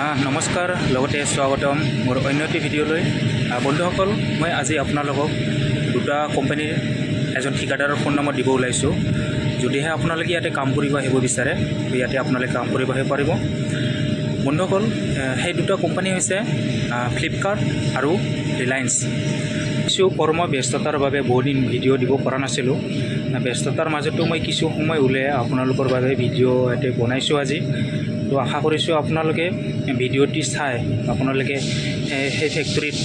নমস্কাৰ লগতে স্বাগতম মোৰ অন্য এটি ভিডিঅ'লৈ। বন্ধুসকল, মই আজি আপোনালোকক দুটা কোম্পানীৰ এজন ঠিকাদাৰৰ ফোন নম্বৰ দিব ওলাইছোঁ। যদিহে আপোনালোকে ইয়াতে কাম কৰিব আহিব বিচাৰে ইয়াতে আপোনালোকে কাম কৰিব আহিব পাৰিব। বন্ধুসকল, সেই দুটা কোম্পানী হৈছে ফ্লিপকাৰ্ট আৰু ৰিলায়েন্স। কিছু কৰ্মব্যস্ততাৰ বাবে বহুদিন ভিডিঅ' দিব পৰা নাছিলোঁ। ব্যস্ততাৰ মাজতো মই কিছু সময় উলিয়াই আপোনালোকৰ বাবে ভিডিঅ' ইয়াতে বনাইছোঁ আজি। তো আশা কৰিছোঁ আপোনালোকে ভিডিঅ'টি চাই আপোনালোকে সেই ফেক্টৰীত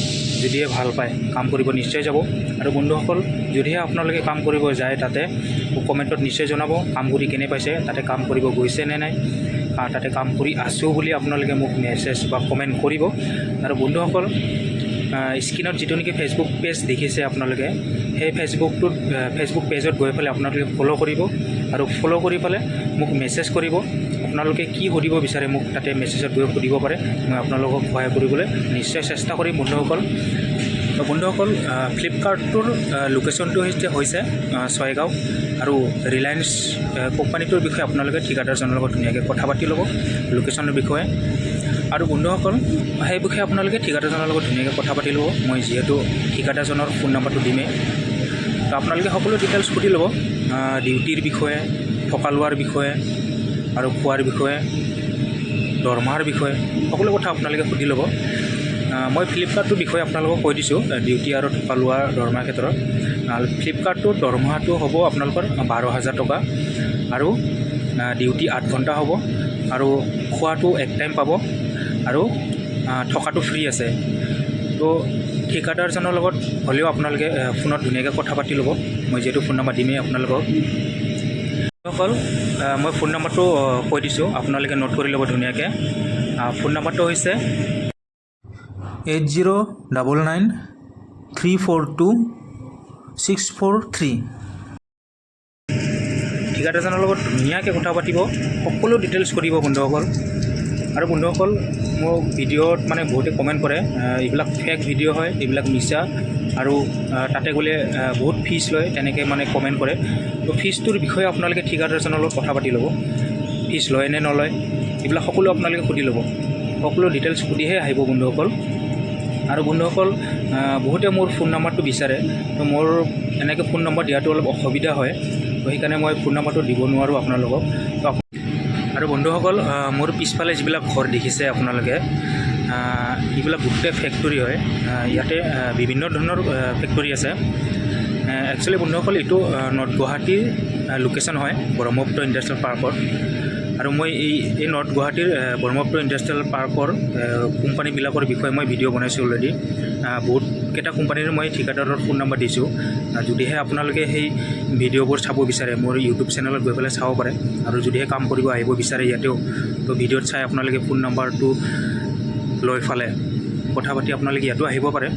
যদিহে ভাল পায় কাম কৰিব নিশ্চয় যাব। আৰু বন্ধুসকল, যদিহে আপোনালোকে কাম কৰিব যায় তাতে কমেণ্টত নিশ্চয় জনাব কাম কৰি কেনে পাইছে, তাতে কাম কৰিব গৈছে নে নাই, তাতে কাম কৰি আছোঁ বুলি আপোনালোকে মোক মেছেজ বা কমেণ্ট কৰিব। আৰু বন্ধুসকল, স্ক্ৰীণত যিটো নেকি ফেচবুক পেজ দেখিছে আপোনালোকে, সেই ফেচবুক পেজত গৈ পেলাই আপোনালোকে ফ'ল' কৰিব আৰু ফ'ল' কৰি পেলাই মোক মেছেজ কৰিব। আপোনালোকে কি সুধিব বিচাৰে মোক তাতে মেছেজত গৈ সুধিব পাৰে, মই আপোনালোকক সহায় কৰিবলৈ নিশ্চয় চেষ্টা কৰিম। বন্ধুসকল, ফ্লিপকাৰ্টটোৰ লোকেশ্যনটো হৈছে ছয়গাঁও আৰু ৰিলায়েন্স কোম্পানীটোৰ বিষয়ে আপোনালোকে ঠিকাদাৰজনৰ লগত ধুনীয়াকৈ কথা পাতি ল'ব লোকেশ্যনৰ বিষয়ে। আৰু বন্ধুসকল, সেই বিষয়ে আপোনালোকে ঠিকাদাৰজনৰ লগত ধুনীয়াকৈ কথা পাতি ল'ব। মই যিহেতু ঠিকাদাৰজনৰ ফোন নম্বৰটো দিমেই, তো আপোনালোকে সকলো ডিটেইলছ সুধি ল'ব, ডিউটিৰ বিষয়ে, থকা লোৱাৰ বিষয়ে আৰু খোৱাৰ বিষয়ে, দৰমহাৰ বিষয়ে, সকলো কথা আপোনালোকে সুধি ল'ব। মই ফ্লিপকাৰ্টটোৰ বিষয়ে আপোনালোকক কৈ দিছোঁ, ডিউটি আৰু থকা লোৱাৰ দৰমহাৰ ক্ষেত্ৰত। ফ্লিপকাৰ্টটোৰ দৰমহাটো হ'ব আপোনালোকৰ 12,000 টকা আৰু ডিউটি 8 ঘণ্টা হ'ব আৰু খোৱাটো এক টাইম পাব আৰু থকাটো ফ্ৰী আছে। তো ঠিকাদাৰজনৰ লগত হ'লেও আপোনালোকে ফোনত ধুনীয়াকৈ কথা পাতি ল'ব। মই যিহেতু ফোন নম্বৰ দিমেই আপোনালোকক। অকল মই ফোন নম্বৰটো কৈ দিছোঁ, আপোনালোকে নোট কৰি ল'ব ধুনীয়াকৈ। ফোন নম্বৰটো হৈছে 8099342643। ঠিকাদাৰজনৰ লগত ধুনীয়াকৈ কথা পাতিব, সকলো ডিটেইলছ কৰিব বন্ধুসকল। আৰু বন্ধুসকল, মোক ভিডিঅ'ত বহুতে কমেণ্ট কৰে এইবিলাক ফেক ভিডিঅ' হয়, এইবিলাক মিছা, আৰু তাতে গ'লে বহুত ফিজ লয়, তেনেকৈ কমেণ্ট কৰে। তো ফিজটোৰ বিষয়ে আপোনালোকে ঠিকাদাৰজনৰ লগত কথা পাতি ল'ব, ফিজ লয় নে নলয় এইবিলাক সকলো আপোনালোকে সুধি ল'ব, সকলো ডিটেইলছ সুধিহে আহিব বন্ধুসকল। আৰু বন্ধুসকল, বহুতে মোৰ ফোন নম্বৰটো বিচাৰে, তো মোৰ এনেকৈ ফোন নম্বৰ দিয়াটো অলপ অসুবিধা হয়, তো সেইকাৰণে মই ফোন নম্বৰটো দিব নোৱাৰোঁ আপোনালোকক। তো আৰু বন্ধুসকল, মোৰ পিছফালে যিবিলাক ঘৰ দেখিছে আপোনালোকে, এইবিলাক গোটেই ফেক্টৰী হয়। ইয়াতে বিভিন্ন ধৰণৰ ফেক্টৰী আছে। একচুৱেলি বন্ধুসকল, এইটো নৰ্থ গুৱাহাটীৰ লোকেশ্যন হয়, ব্ৰহ্মপুত্ৰ ইণ্ডাষ্ট্ৰিয়েল পাৰ্কৰ। আৰু মই এই নৰ্থ গুৱাহাটীৰ ব্ৰহ্মপুত্ৰ ইণ্ডাষ্ট্ৰিয়েল পাৰ্কৰ কোম্পানীবিলাকৰ বিষয়ে মই ভিডিঅ' বনাইছোঁ অলৰেডি। বহুতকেইটা কোম্পানীৰ মই ঠিকাদাৰৰ ফোন নম্বৰ দিছোঁ। যদিহে আপোনালোকে সেই ভিডিঅ'বোৰ চাব বিচাৰে মোৰ ইউটিউব চেনেলত গৈ পেলাই চাব পাৰে। আৰু যদিহে কাম কৰিব আহিব বিচাৰে ইয়াতেও, তো ভিডিঅ'ত চাই আপোনালোকে ফোন নম্বৰটো লৈ ফালে কথা পাতি আপোনালোকে ইয়াতো আহিব পাৰে।